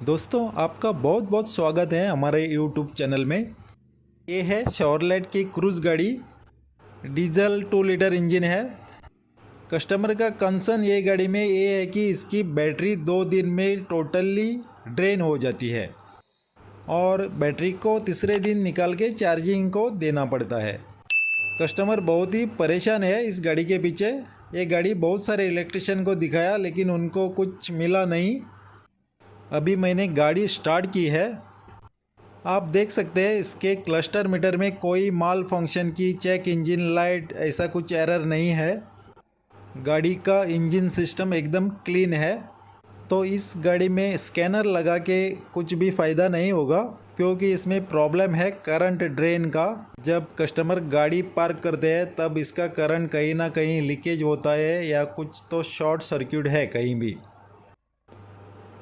दोस्तों आपका बहुत बहुत स्वागत है हमारे YouTube चैनल में। ये है शेवरलेट की क्रूज़ गाड़ी, डीजल 2 लीटर इंजन है। कस्टमर का कंसर्न ये गाड़ी में ये है कि इसकी बैटरी 2 दिन में टोटली ड्रेन हो जाती है और बैटरी को तीसरे दिन निकाल के चार्जिंग को देना पड़ता है। कस्टमर बहुत ही परेशान है इस गाड़ी के पीछे। ये गाड़ी बहुत सारे इलेक्ट्रिशियन को दिखाया लेकिन उनको कुछ मिला नहीं। अभी मैंने गाड़ी स्टार्ट की है, आप देख सकते हैं इसके क्लस्टर मीटर में कोई माल फंक्शन की चेक इंजन लाइट ऐसा कुछ एरर नहीं है। गाड़ी का इंजन सिस्टम एकदम क्लीन है। तो इस गाड़ी में स्कैनर लगा के कुछ भी फ़ायदा नहीं होगा क्योंकि इसमें प्रॉब्लम है करंट ड्रेन का। जब कस्टमर गाड़ी पार्क करते हैं तब इसका करंट कहीं ना कहीं लीकेज होता है या कुछ तो शॉर्ट सर्किट है कहीं भी।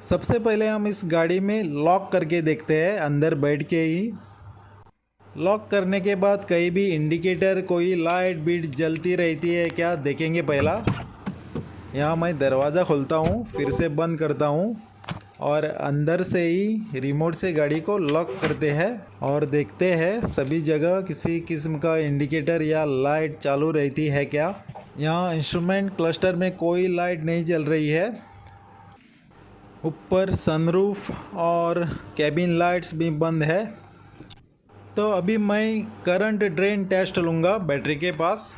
सबसे पहले हम इस गाड़ी में लॉक करके देखते हैं, अंदर बैठ के ही। लॉक करने के बाद कहीं भी इंडिकेटर कोई लाइट बीट जलती रहती है क्या देखेंगे पहला। यहाँ मैं दरवाज़ा खोलता हूँ, फिर से बंद करता हूँ और अंदर से ही रिमोट से गाड़ी को लॉक करते हैं और देखते हैं सभी जगह किसी किस्म का इंडिकेटर या लाइट चालू रहती है क्या। यहाँ इंस्ट्रूमेंट क्लस्टर में कोई लाइट नहीं जल रही है। ऊपर सनरूफ और कैबिन लाइट्स भी बंद है। तो अभी मैं करंट ड्रेन टेस्ट लूँगा बैटरी के पास।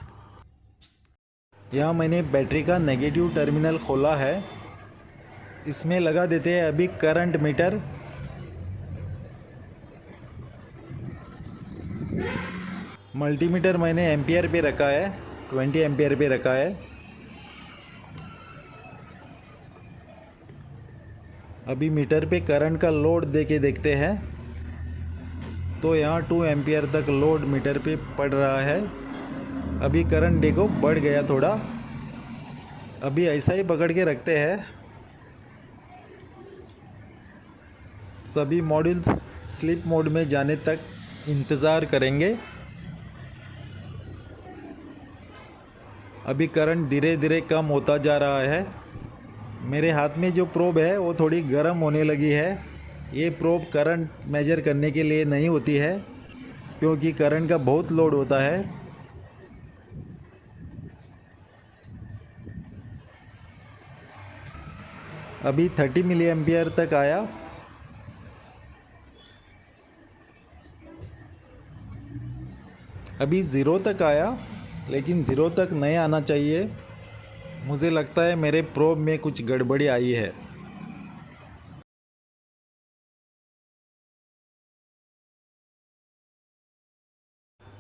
यहाँ मैंने बैटरी का नेगेटिव टर्मिनल खोला है, इसमें लगा देते हैं अभी करंट मीटर। मल्टीमीटर मैंने एम्पियर पे रखा है, 20 एम्पियर पे रखा है। अभी मीटर पे करंट का लोड दे के देखते हैं। तो यहाँ 2 एम्पियर तक लोड मीटर पे पड़ रहा है। अभी करंट देखो बढ़ गया थोड़ा। अभी ऐसा ही पकड़ के रखते हैं। सभी मॉड्यूल्स स्लीप मोड में जाने तक इंतज़ार करेंगे। अभी करंट धीरे धीरे कम होता जा रहा है। मेरे हाथ में जो प्रोब है वो थोड़ी गर्म होने लगी है। ये प्रोब करंट मेजर करने के लिए नहीं होती है क्योंकि करंट का बहुत लोड होता है। अभी 30 मिली एम्पियर तक आया। अभी 0 तक आया लेकिन 0 तक नहीं आना चाहिए। मुझे लगता है मेरे प्रोब में कुछ गड़बड़ी आई है।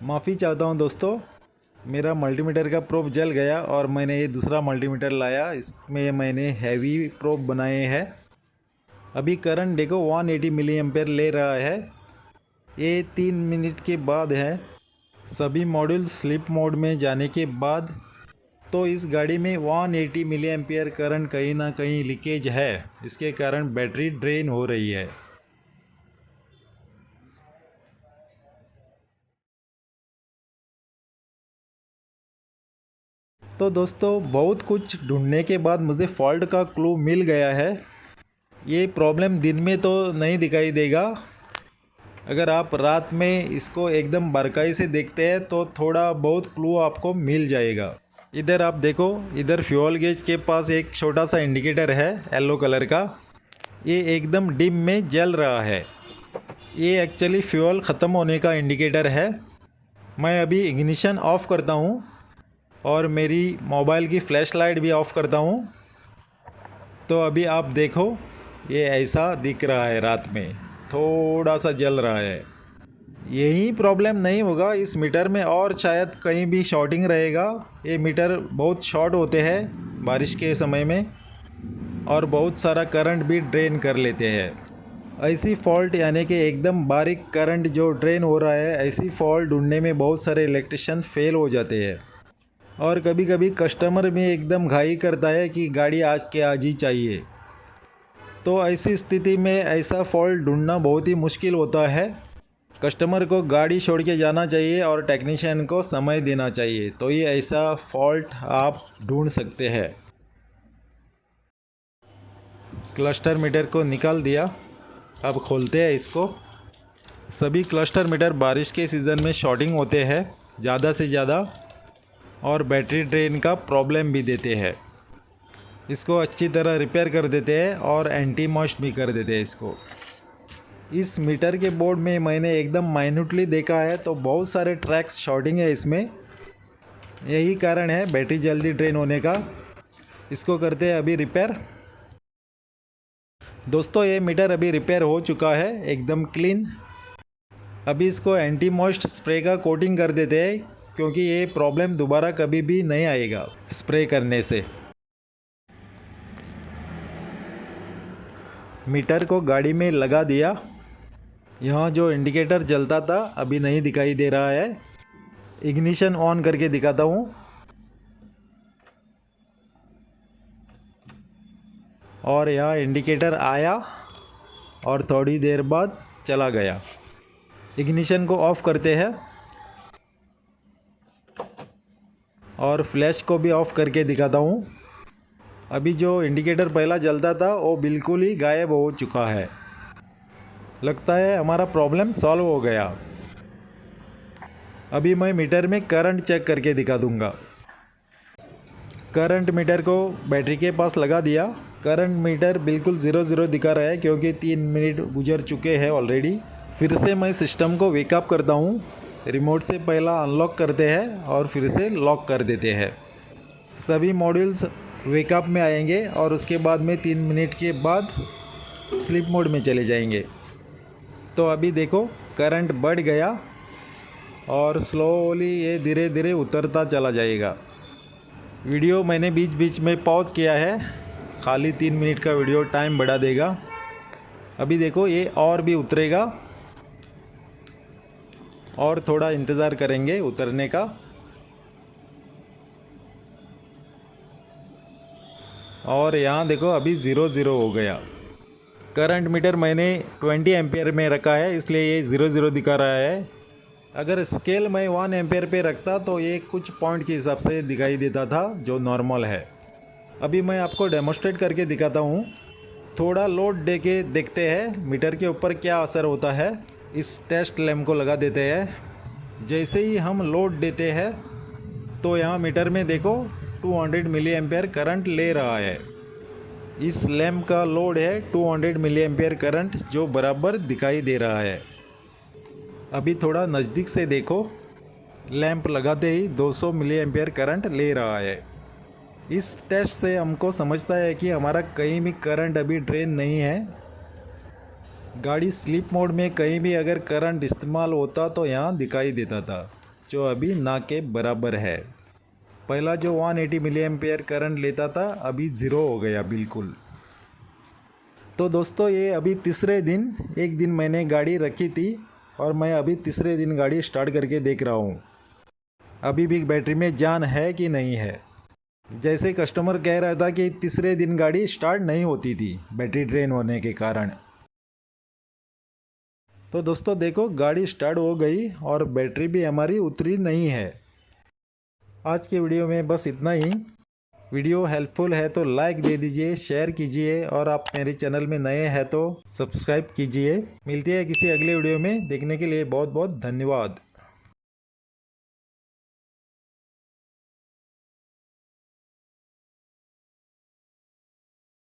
माफ़ी चाहता हूँ दोस्तों, मेरा मल्टीमीटर का प्रोब जल गया और मैंने ये दूसरा मल्टीमीटर लाया, इसमें मैंने हैवी प्रोब बनाए हैं। अभी करंट देखो 180 मिली एम्पेयर ले रहा है। ये 3 मिनट के बाद है। सभी मॉड्यूल स्लीप मोड में जाने के बाद तो इस गाड़ी में 180 मिली एम्पियर करंट कहीं ना कहीं लीकेज है, इसके कारण बैटरी ड्रेन हो रही है। तो दोस्तों बहुत कुछ ढूंढने के बाद मुझे फॉल्ट का क्लू मिल गया है। ये प्रॉब्लम दिन में तो नहीं दिखाई देगा। अगर आप रात में इसको एकदम बारीकाई से देखते हैं तो थोड़ा बहुत क्लू आपको मिल जाएगा। इधर आप देखो, इधर फ्यूल गेज के पास एक छोटा सा इंडिकेटर है येलो कलर का। ये एकदम डिम में जल रहा है। ये एक्चुअली फ्यूल ख़त्म होने का इंडिकेटर है। मैं अभी इग्निशन ऑफ़ करता हूँ और मेरी मोबाइल की फ्लैश लाइट भी ऑफ़ करता हूँ। तो अभी आप देखो ये ऐसा दिख रहा है, रात में थोड़ा सा जल रहा है। यही प्रॉब्लम नहीं होगा इस मीटर में और शायद कहीं भी शॉर्टिंग रहेगा। ये मीटर बहुत शॉर्ट होते हैं बारिश के समय में और बहुत सारा करंट भी ड्रेन कर लेते हैं। ऐसी फॉल्ट यानी कि एकदम बारीक करंट जो ड्रेन हो रहा है, ऐसी फॉल्ट ढूंढने में बहुत सारे इलेक्ट्रिशियन फेल हो जाते हैं और कभी कभी कस्टमर भी एकदम घाई करता है कि गाड़ी आज के आज ही चाहिए। तो ऐसी स्थिति में ऐसा फॉल्ट ढूंढना बहुत ही मुश्किल होता है। कस्टमर को गाड़ी छोड़ के जाना चाहिए और टेक्नीशियन को समय देना चाहिए, तो ये ऐसा फॉल्ट आप ढूंढ सकते हैं। क्लस्टर मीटर को निकाल दिया। अब खोलते हैं इसको। सभी क्लस्टर मीटर बारिश के सीज़न में शॉर्टिंग होते हैं ज़्यादा से ज़्यादा और बैटरी ड्रेन का प्रॉब्लम भी देते हैं। इसको अच्छी तरह रिपेयर कर देते हैं और एंटी मॉइस्ट भी कर देते हैं इसको। इस मीटर के बोर्ड में मैंने एकदम माइन्यूटली देखा है तो बहुत सारे ट्रैक्स शॉर्टिंग है इसमें, यही कारण है बैटरी जल्दी ड्रेन होने का। इसको करते हैं अभी रिपेयर। दोस्तों ये मीटर अभी रिपेयर हो चुका है एकदम क्लीन। अभी इसको एंटी मॉइस्ट स्प्रे का कोटिंग कर देते हैं क्योंकि ये प्रॉब्लम दोबारा कभी भी नहीं आएगा स्प्रे करने से। मीटर को गाड़ी में लगा दिया। यहाँ जो इंडिकेटर जलता था अभी नहीं दिखाई दे रहा है। इग्निशन ऑन करके दिखाता हूँ। और यहाँ इंडिकेटर आया और थोड़ी देर बाद चला गया। इग्निशन को ऑफ करते हैं और फ्लैश को भी ऑफ करके दिखाता हूँ। अभी जो इंडिकेटर पहला जलता था वो बिल्कुल ही गायब हो चुका है। लगता है हमारा प्रॉब्लम सॉल्व हो गया। अभी मैं मीटर में करंट चेक करके दिखा दूंगा। करंट मीटर को बैटरी के पास लगा दिया। करंट मीटर बिल्कुल 0 दिखा रहा है क्योंकि 3 मिनट गुजर चुके हैं ऑलरेडी। फिर से मैं सिस्टम को वेकअप करता हूँ। रिमोट से पहला अनलॉक करते हैं और फिर से लॉक कर देते हैं। सभी मॉड्यूल्स वेकअप में आएंगे और उसके बाद में 3 मिनट के बाद स्लीप मोड में चले जाएंगे। तो अभी देखो करंट बढ़ गया और स्लोली ये धीरे धीरे उतरता चला जाएगा। वीडियो मैंने बीच बीच में पॉज किया है, खाली 3 मिनट का वीडियो टाइम बढ़ा देगा। अभी देखो ये और भी उतरेगा और थोड़ा इंतज़ार करेंगे उतरने का। और यहाँ देखो अभी 0 हो गया। करंट मीटर मैंने 20 एम्पियर में रखा है इसलिए ये 0 दिखा रहा है। अगर स्केल मैं 1 एम्पियर पे रखता तो ये कुछ पॉइंट के हिसाब से दिखाई देता था जो नॉर्मल है। अभी मैं आपको डेमोस्ट्रेट करके दिखाता हूँ। थोड़ा लोड दे के देखते हैं मीटर के ऊपर क्या असर होता है। इस टेस्ट लैम्प को लगा देते हैं। जैसे ही हम लोड देते हैं तो यहाँ मीटर में देखो 200 मिली एम्पियर करंट ले रहा है। इस लैम्प का लोड है 200 मिली एम्पियर करंट जो बराबर दिखाई दे रहा है। अभी थोड़ा नज़दीक से देखो, लैंप लगाते ही 200 मिली एम्पियर करंट ले रहा है। इस टेस्ट से हमको समझता है कि हमारा कहीं भी करंट अभी ड्रेन नहीं है। गाड़ी स्लीप मोड में कहीं भी अगर करंट इस्तेमाल होता तो यहाँ दिखाई देता था, जो अभी ना के बराबर है। पहला जो 180 मिली एम्पियर करंट लेता था अभी 0 हो गया बिल्कुल। तो दोस्तों ये अभी तीसरे दिन, एक दिन मैंने गाड़ी रखी थी और मैं अभी तीसरे दिन गाड़ी स्टार्ट करके देख रहा हूँ अभी भी बैटरी में जान है कि नहीं है। जैसे कस्टमर कह रहा था कि तीसरे दिन गाड़ी स्टार्ट नहीं होती थी बैटरी ड्रेन होने के कारण। तो दोस्तों देखो गाड़ी स्टार्ट हो गई और बैटरी भी हमारी उतरी नहीं है। आज के वीडियो में बस इतना ही। वीडियो हेल्पफुल है तो लाइक दे दीजिए, शेयर कीजिए और आप मेरे चैनल में नए हैं तो सब्सक्राइब कीजिए। मिलती है किसी अगले वीडियो में। देखने के लिए बहुत बहुत धन्यवाद।